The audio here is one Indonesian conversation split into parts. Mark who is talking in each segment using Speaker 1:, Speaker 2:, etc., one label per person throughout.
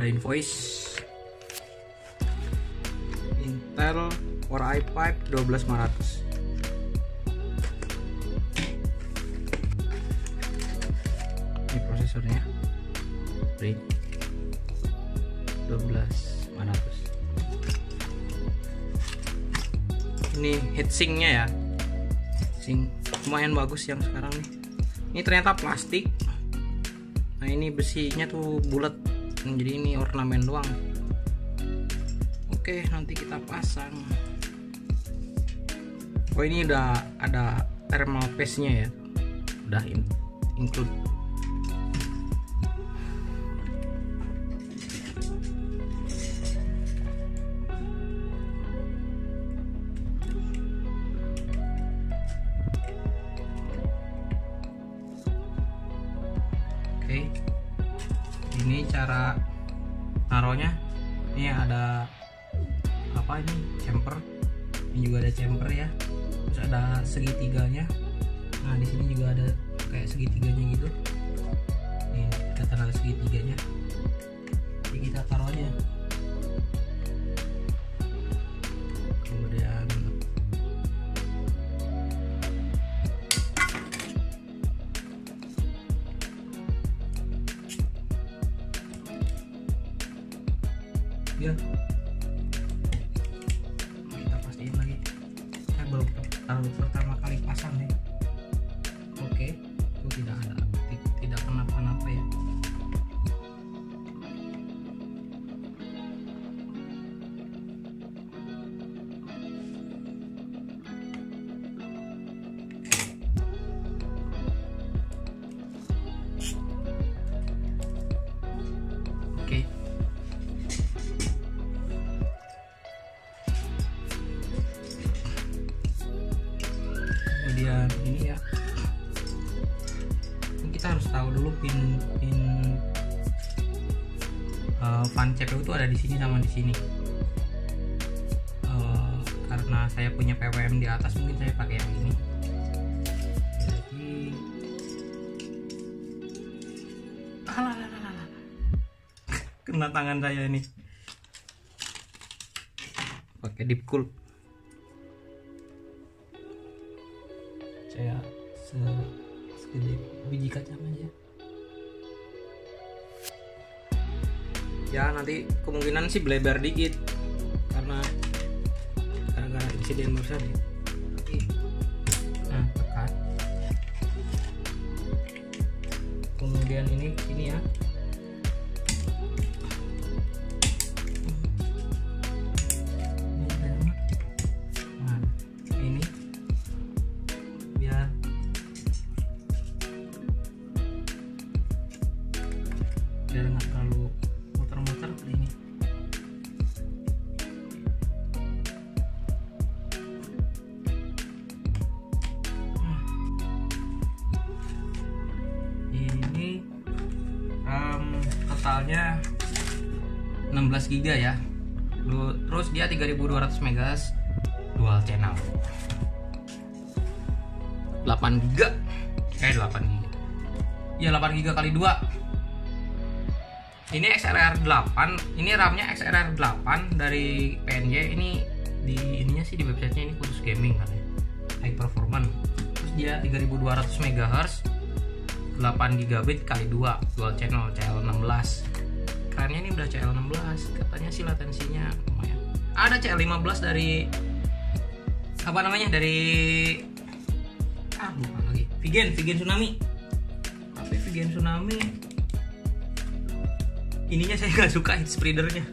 Speaker 1: ada invoice Intel Core i5 12500. Ini prosesornya RIG 12500. Ini heatsinknya ya, heatsink lumayan bagus yang sekarang nih. Ini ternyata plastik. Nah ini besinya tuh bulat, jadi ini ornamen doang. Oke, nanti kita pasang. Oh ini udah ada thermal paste nya ya, udah include. Oke, ini cara naruhnya. Ini ada apa ini, chamfer. Ini juga ada chamfer ya, terus ada segitiganya. Nah di sini juga ada kayak segitiganya gitu. Nih kita taruh segitiganya, jadi kita taruh aja. Kemudian ya kita pastiin lagi. Saya baru pertama kali pasang nih. Oke, itu tidak kenapa-napa ya. Oke. Kemudian ini ya, ini kita harus tahu dulu pin fan CPU itu ada di sini sama di sini. Karena saya punya PWM di atas, mungkin saya pakai yang ini. Jadi kena tangan saya ini. Pakai deep cool. Saya segede biji kacang aja ya. Nanti kemungkinan sih bleber dikit karena gara-gara insiden barusan ya. Nah tekan, kemudian ini ya. Biar nggak terlalu muter-muter seperti ini. Ini totalnya 16 GB ya. Terus dia 3200 MHz dual channel. 8 GB. 8 GB. Ya 8 GB kali 2. Ini XLR 8, ini RAM-nya XLR 8 dari PNG. Ini di ininya sih, di websitenya ini khusus gaming kan ya, high performance. Terus dia 3200 MHz 8 GB kali 2 dual channel CL16. Kerennya ini udah CL16, katanya sih latensinya lumayan. Ada CL15 dari apa namanya, dari bukan lagi, Vigen Tsunami. Tapi Vigen Tsunami ininya saya nggak suka heat spreadernya.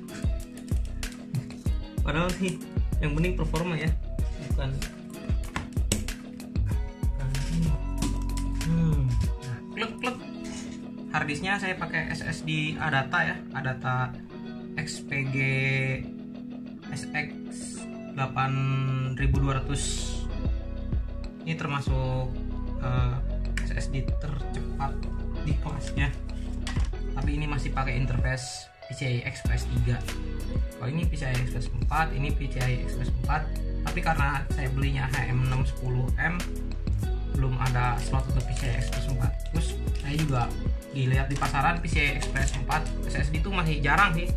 Speaker 1: Padahal sih yang penting performa ya, bukan. Klek. Harddisknya saya pakai SSD Adata ya, Adata XPG SX 8200. Ini termasuk SSD tercepat di kelasnya. Tapi ini masih pakai interface PCI Express 3. Kalau ini PCI Express 4, ini PCI Express 4. Tapi karena saya belinya HM610M, belum ada slot untuk PCI Express 4. Terus Saya juga dilihat di pasaran PCI Express 4 SSD itu masih jarang sih,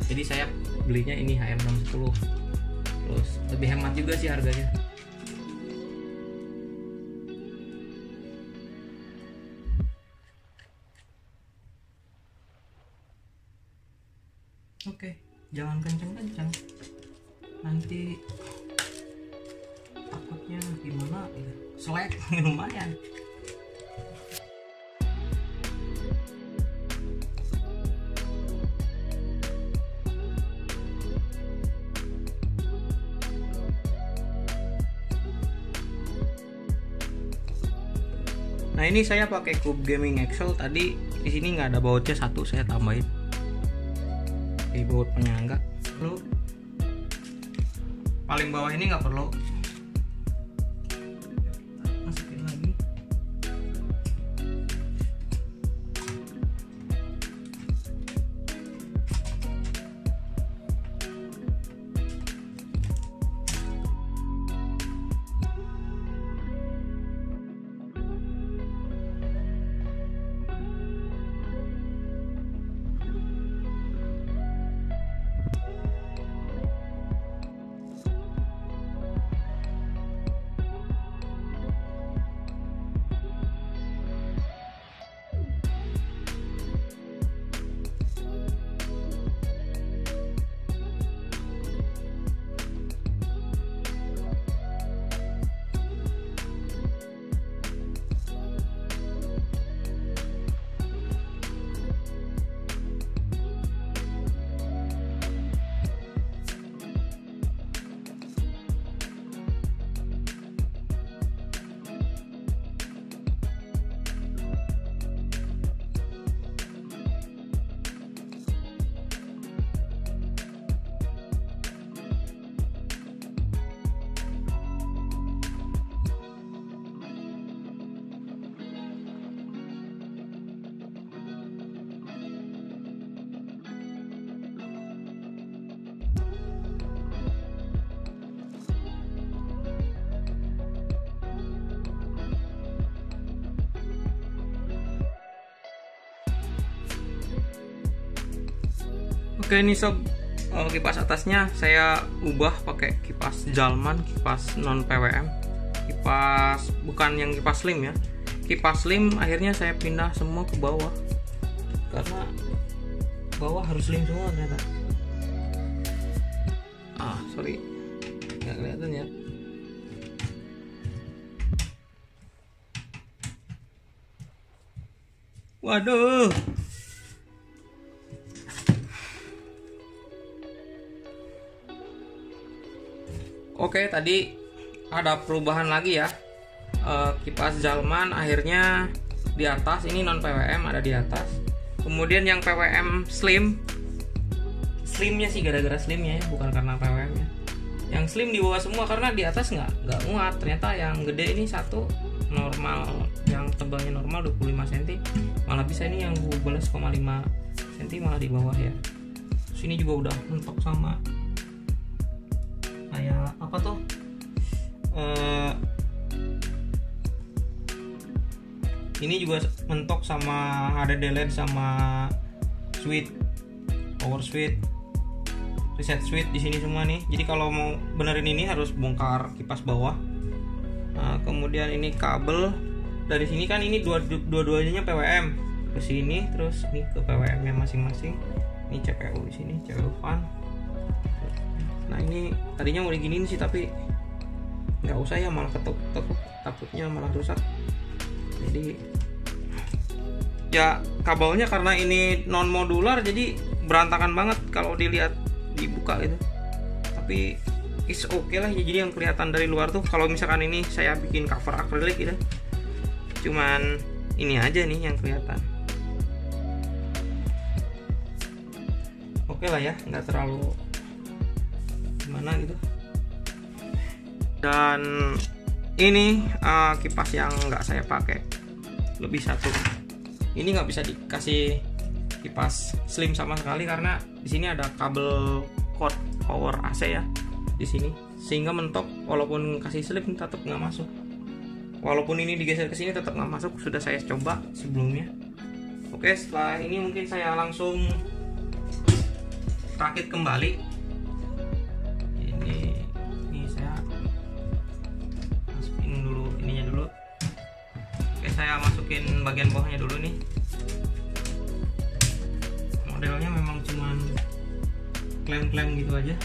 Speaker 1: jadi saya belinya ini HM610, terus lebih hemat juga sih harganya. Oke, jangan kenceng-kenceng, nanti takutnya gimana ya, selek lumayan. Nah ini saya pakai Cube Gaming Excel, tadi di sini nggak ada bautnya satu, saya tambahin di baut penyangga. Lalu paling bawah ini nggak perlu, masukin lagi. Oke, ini sob, kipas atasnya saya ubah pakai kipas Jalman, kipas non PWM, kipas bukan yang kipas slim ya. Kipas slim akhirnya saya pindah semua ke bawah karena bawah harus slim semua ternyata. Sorry, nggak kelihatan ya. Waduh. Oke, tadi ada perubahan lagi ya. Kipas Jalman akhirnya di atas, ini non PWM ada di atas. Kemudian yang PWM slimnya sih gara-gara slimnya ya, bukan karena PWM ya. Yang slim di bawah semua karena di atas nggak muat. Ternyata yang gede ini satu normal, yang tebalnya normal 25 cm, malah bisa ini yang 12,5 cm malah di bawah ya. Sini juga udah mentok sama kayak apa tuh, ini juga mentok sama HDD LED sama switch, power switch, reset switch di sini semua nih. Jadi kalau mau benerin ini harus bongkar kipas bawah. Kemudian ini kabel dari sini kan ini dua-duanya PWM ke sini, terus ini ke PWM nya masing-masing. Ini CPU di sini, CPU fan. Nah ini tadinya mau diginiin sih tapi nggak usah ya, malah ketuk-ketuk takutnya malah rusak. Jadi ya kabelnya karena ini non modular jadi berantakan banget kalau dilihat dibuka gitu. Tapi is oke lah, jadi yang kelihatan dari luar tuh kalau misalkan ini saya bikin cover akrilik gitu, cuman ini aja nih yang kelihatan. Oke lah ya, nggak terlalu gimana gitu. Dan ini kipas yang nggak saya pakai lebih satu, ini nggak bisa dikasih kipas slim sama sekali karena di sini ada kabel cord power AC ya di sini, sehingga mentok walaupun kasih slim tetap nggak masuk. Walaupun ini digeser ke sini tetap nggak masuk, sudah saya coba sebelumnya. Oke, setelah ini mungkin saya langsung rakit kembali. Ini saya masukin dulu ininya dulu. Oke, saya masukin bagian bawahnya dulu nih. Modelnya memang cuman klem-klem gitu aja.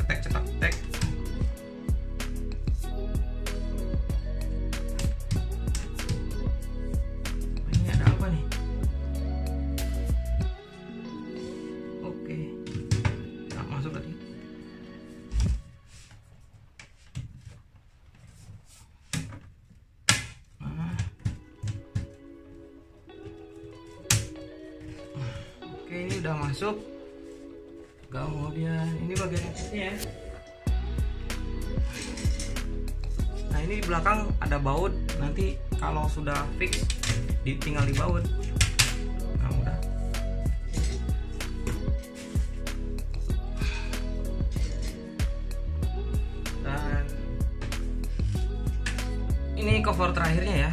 Speaker 1: Cetak cetek. Ini ada apa nih? Oke, nggak masuk tadi. Oke, ini udah masuk. Kemudian ini bagian atasnya ya. Nah, ini di belakang ada baut. Nanti kalau sudah fix tinggal dibaut. Nah, udah. Dan ini cover terakhirnya ya.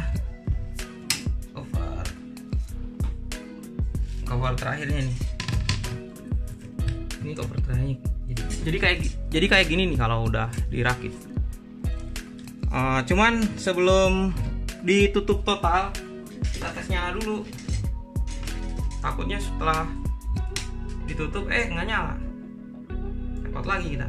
Speaker 1: Cover terakhirnya nih. Ini cover terakhir. Jadi kayak gini nih kalau udah dirakit. Cuman sebelum ditutup total kita tes nyala dulu. Takutnya setelah ditutup nggak nyala. Repot lagi kita.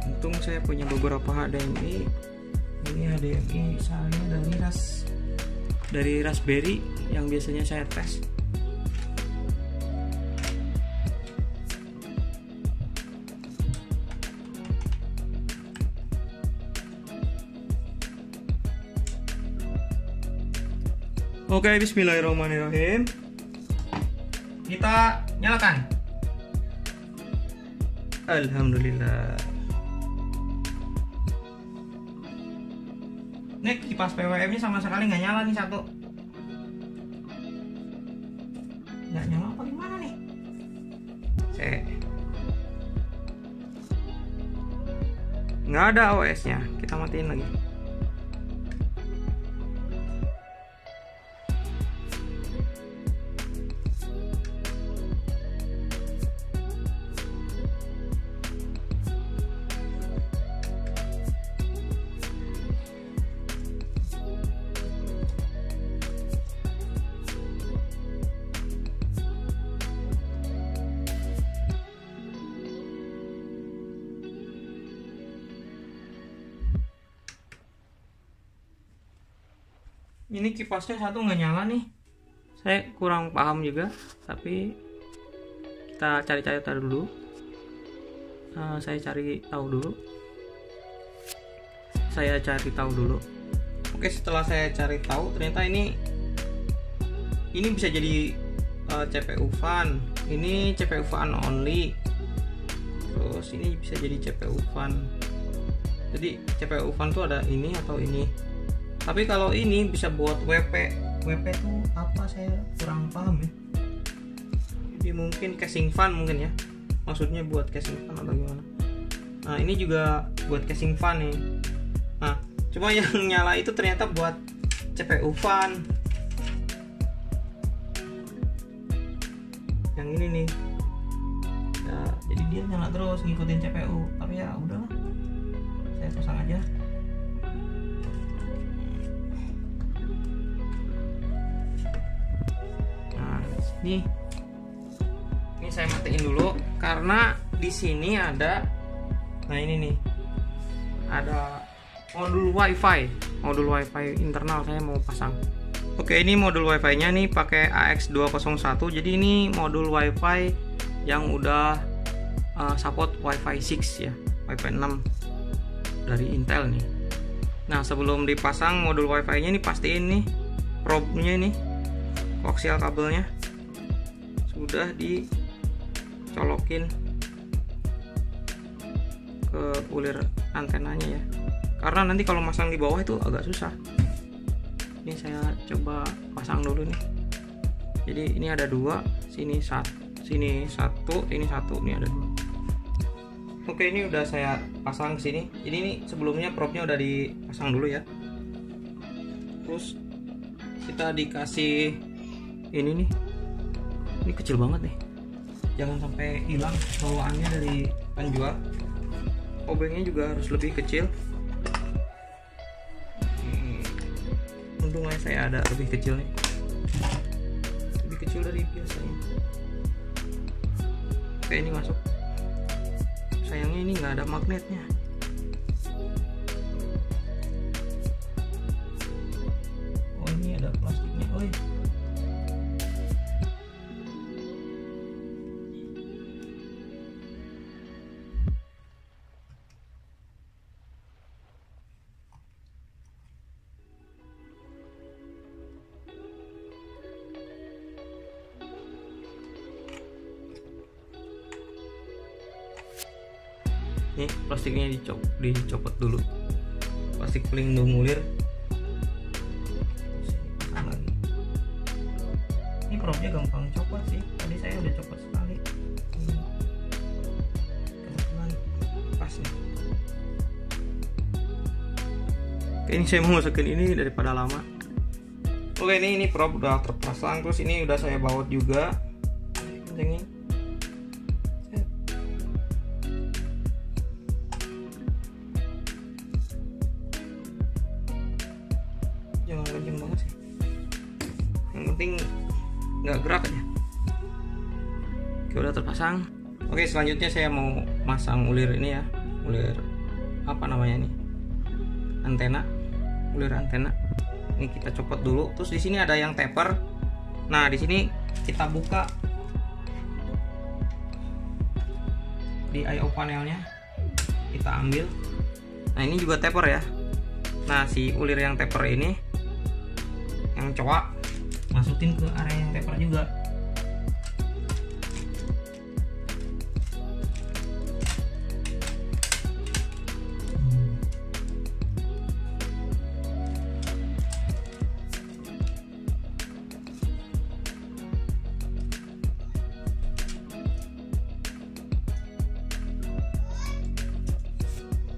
Speaker 1: Untung saya punya beberapa HDMI. Ini HDMI saya dari Raspberry yang biasanya saya tes. Oke, bismillahirrahmanirrahim. Kita nyalakan. Alhamdulillah. Nih kipas PWM nya sama sekali nggak nyala nih satu. Nggak nyala apa gimana nih? Nggak ada OS nya. Kita matiin lagi. Ini kipasnya satu nggak nyala nih. Saya kurang paham juga, tapi kita cari-cari dulu. Saya cari tahu dulu. Oke, setelah saya cari tahu ternyata ini bisa jadi CPU fan. Ini CPU fan only. Terus ini bisa jadi CPU fan. Jadi CPU fan tuh ada ini atau ini. Tapi kalau ini bisa buat WP itu apa, saya kurang paham ya. Jadi mungkin casing fan mungkin ya. Maksudnya buat casing fan atau gimana. Nah, ini juga buat casing fan nih. Nah, cuma yang nyala itu ternyata buat CPU fan. Yang ini nih. Ya, jadi dia nyala terus ngikutin CPU. Tapi ya udahlah. Saya pasang aja. Ini saya matiin dulu karena di sini ada, nah ini nih ada modul WiFi internal saya mau pasang. Oke, ini modul WiFi nya nih pakai AX201. Jadi ini modul WiFi yang udah support WiFi 6 ya, WiFi 6 dari Intel nih. Nah, sebelum dipasang modul WiFi nya nih pastiin nih probe nya ini koaksial kabelnya. sudah dicolokin ke ulir antenanya ya, karena nanti kalau masang di bawah itu agak susah. Ini saya coba pasang dulu nih. Jadi ini ada dua, sini satu, ini satu, ini ada dua. Oke, ini udah saya pasang ke sini. Jadi ini sebelumnya propnya udah dipasang dulu ya. Terus kita dikasih ini nih. Ini kecil banget nih. Jangan sampai hilang bawaannya dari penjual. Obengnya juga harus lebih kecil. Untungnya saya ada lebih kecil nih, lebih kecil dari biasanya. Oke, ini masuk. Sayangnya ini nggak ada magnetnya. Oh, ini ada plastiknya. Oh iya. Nih plastiknya dicopot dulu, plastik pelindung ulir. Pasang lagi. Ini propnya gampang copot sih, tadi saya udah copot sekali. Kebetulan pas nih. Oke, ini saya mau masukin ini daripada lama. Oke, ini prop udah terpasang, terus ini udah saya baut juga. Kencengin. Jangan kenceng banget sih, yang penting nggak gerak aja. Oke, udah terpasang. Oke, selanjutnya saya mau masang ulir ini ya, ulir apa namanya nih, antena, ulir antena. Ini kita copot dulu. Terus di sini ada yang taper. Nah, di sini kita buka di I/O panelnya, kita ambil. Nah, ini juga taper ya. Nah, si ulir yang taper ini, yang cowok, masukin ke area yang taper juga.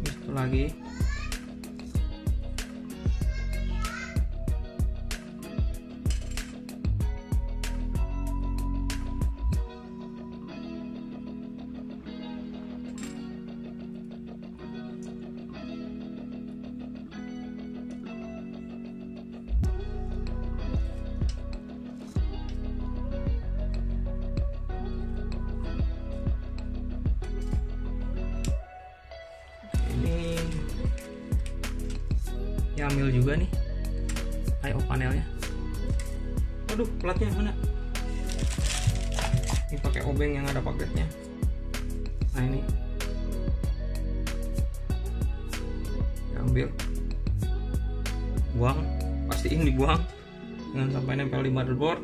Speaker 1: Itu lagi. Ambil juga nih I/O panelnya. Aduh, platnya mana? Ini pakai obeng yang ada paketnya. Nah, ini ambil, buang, pastiin dibuang, jangan sampai nempel di motherboard.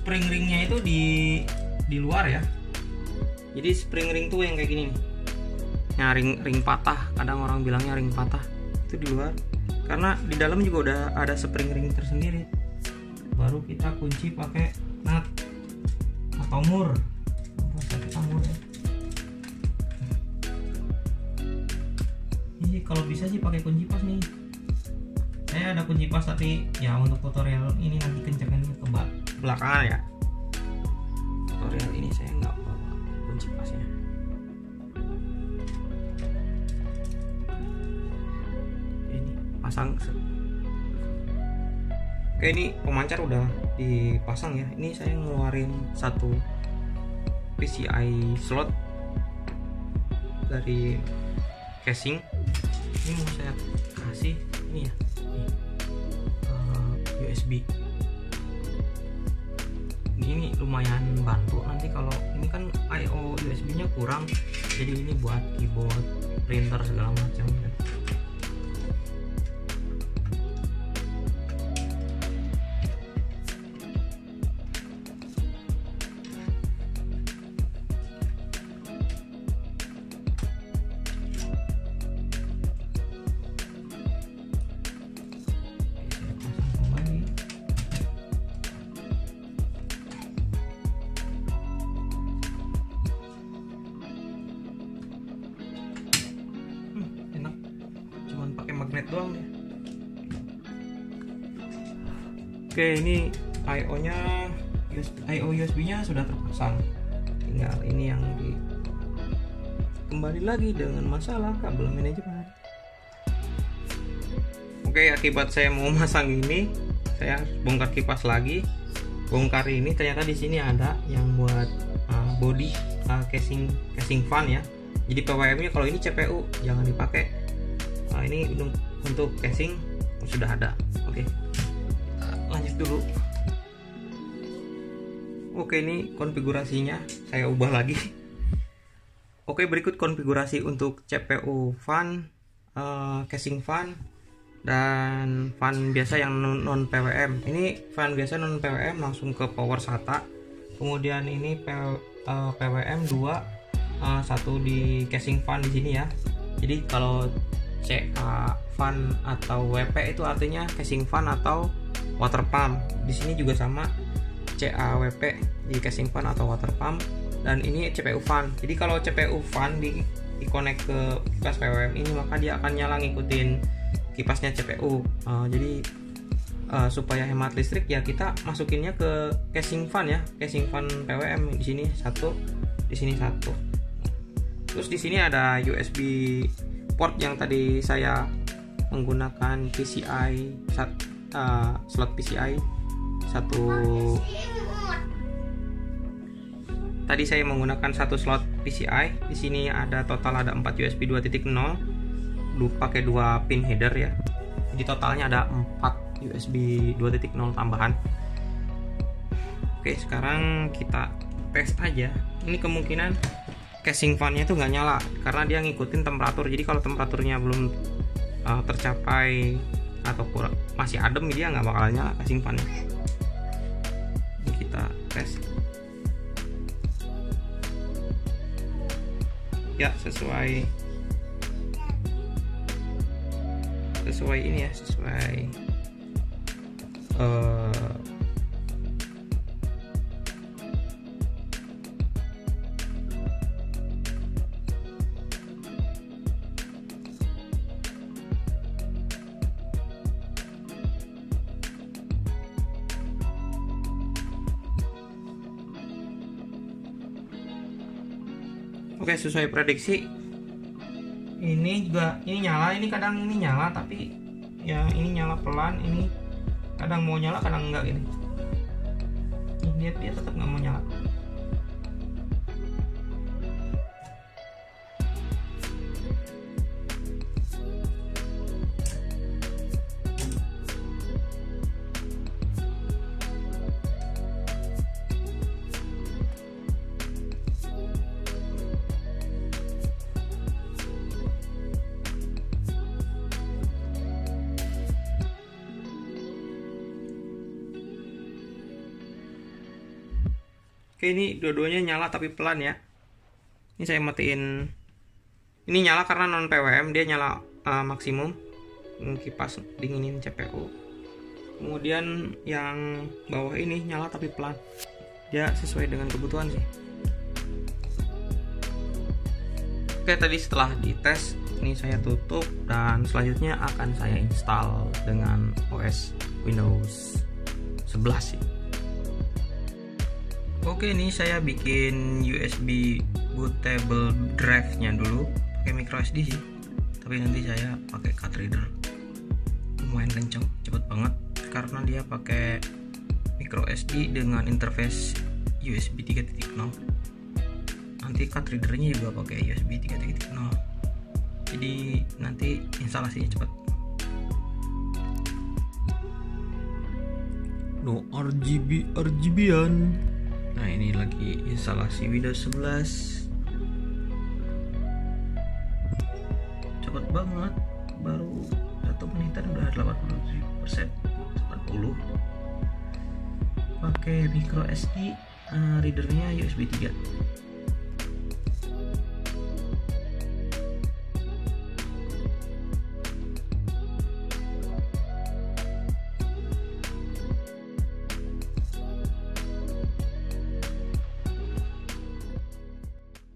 Speaker 1: Spring ringnya itu di luar ya. Jadi spring ring tuh yang kayak gini nih. Nah, ring patah, kadang orang bilangnya ring patah. Itu di luar. Karena di dalam juga udah ada spring ring tersendiri. Baru kita kunci pakai nut atau mur. Ya. Ini kalau bisa sih pakai kunci pas nih. Saya ada kunci pas, tapi ya untuk tutorial ini nanti kencengin ke belakangan ya. Tutorial ini saya nggak bawa kunci pasnya. Ini pasang. Oke, ini pemancar udah dipasang ya. Ini saya ngeluarin satu PCI slot dari casing. Ini mau saya kasih ini ya, USB. Ini lumayan bantu nanti kalau ini kan I/O USB-nya kurang, jadi ini buat keyboard, printer segala macam. Magnet doang ya. Oke, ini I/O USB-nya sudah terpasang. Tinggal ini yang kembali lagi dengan masalah kabel manajemen. Oke, akibat saya mau masang ini, saya bongkar kipas lagi. Bongkar ini ternyata di sini ada yang buat body casing fan ya. Jadi PWM-nya kalau ini CPU jangan dipakai. Ini untuk casing sudah ada. Oke, lanjut dulu. Oke, ini konfigurasinya saya ubah lagi. Oke, berikut konfigurasi untuk CPU fan, casing fan, dan fan biasa yang non PWM. Ini fan biasa non PWM langsung ke power SATA. Kemudian ini PWM 2, 1 di casing fan di sini ya. Jadi kalau CA fan atau WP itu artinya casing fan atau water pump. Di sini juga sama, CA WP di casing fan atau water pump, dan ini CPU fan. Jadi kalau CPU fan di connect ke kipas PWM ini, maka dia akan nyala ngikutin kipasnya CPU. Jadi supaya hemat listrik ya kita masukinnya ke casing fan ya, casing fan PWM. Di sini satu, di sini satu. Terus di sini ada USB port yang tadi saya menggunakan PCI slot PCI satu. Tadi saya menggunakan satu slot PCI. Di sini ada total ada 4 USB 2.0 pakai 2 pin header ya. Jadi totalnya ada 4 USB 2.0 tambahan. Oke, sekarang kita tes aja. Ini kemungkinan casing fan-nya itu nggak nyala karena dia ngikutin temperatur. Jadi kalau temperaturnya belum tercapai atau kurang, masih adem, dia nggak bakal nyala casing fan-nya. Ini kita tes. Ya, sesuai ini ya, sesuai Oke, sesuai prediksi. Ini juga nyala, ini kadang ini nyala tapi ya ini nyala pelan, ini kadang mau nyala kadang enggak gini. Ini dia tetap nggak mau nyala. Oke, ini dua-duanya nyala tapi pelan ya. Ini saya matiin. Ini nyala karena non PWM, dia nyala maksimum. Kipas dinginin CPU. Kemudian yang bawah ini nyala tapi pelan. Dia sesuai dengan kebutuhan sih. Oke, tadi setelah dites, ini saya tutup dan selanjutnya akan saya install dengan OS Windows 11 sih. Oke, ini saya bikin USB bootable drive-nya dulu pakai micro SD sih, tapi nanti saya pakai card reader. Lumayan kenceng, cepet banget karena dia pakai micro SD dengan interface USB 3.0. nanti card readernya juga pakai USB 3.0, jadi nanti instalasinya cepat. No RGB-an. Nah ini lagi instalasi Windows 11, cepet banget, baru 1 menitan udah 87%, 40. Pakai micro SD, readernya USB 3.